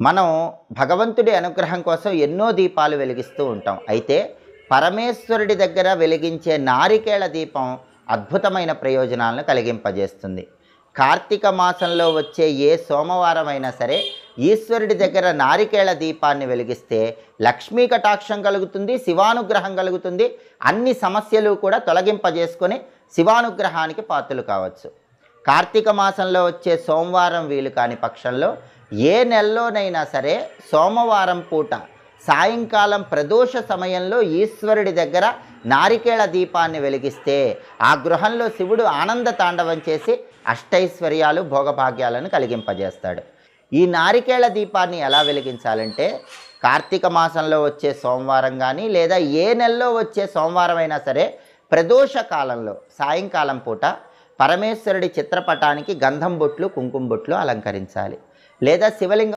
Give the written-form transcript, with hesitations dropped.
మనం భగవంతుడి అనుగ్రహం కోసం ఎన్నో దీపాలు వెలిగిస్తూ ఉంటాం. అయితే పరమేశ్వరుడి దగ్గర వెలిగించే నారికేళ దీపం అద్భుతమైన ప్రయోజనాలను కలిగింపజేస్తుంది. కార్తీక మాసంలో వచ్చే ఏ సోమవారం అయినా సరే ఈశ్వరుడి దగ్గర నారికేళ దీపాన్ని వెలిగిస్తే లక్ష్మీ కటాక్షం కలుగుతుంది, శివానుగ్రహం కలుగుతుంది. అన్ని సమస్యలు కూడా తొలగింపజేసుకొని శివానుగ్రహానికి పాత్రలు కావచ్చు. కార్తీక మాసంలో వచ్చే సోమవారం వీలు కాని పక్షంలో ఏ నెలలోనైనా సరే సోమవారం పూట సాయంకాలం ప్రదోష సమయంలో ఈశ్వరుడి దగ్గర నారికేళ దీపాన్ని వెలిగిస్తే ఆ గృహంలో శివుడు ఆనంద తాండవం చేసి అష్టైశ్వర్యాలు భోగభాగ్యాలను కలిగింపజేస్తాడు. ఈ నారికేళ దీపాన్ని ఎలా వెలిగించాలంటే కార్తీక మాసంలో వచ్చే సోమవారం కానీ లేదా ఏ నెలలో వచ్చే సోమవారం అయినా సరే ప్రదోష కాలంలో సాయంకాలం పూట పరమేశ్వరుడి చిత్రపటానికి గంధం బొట్లు కుంకుమ బొట్లు అలంకరించాలి. లేదా శివలింగం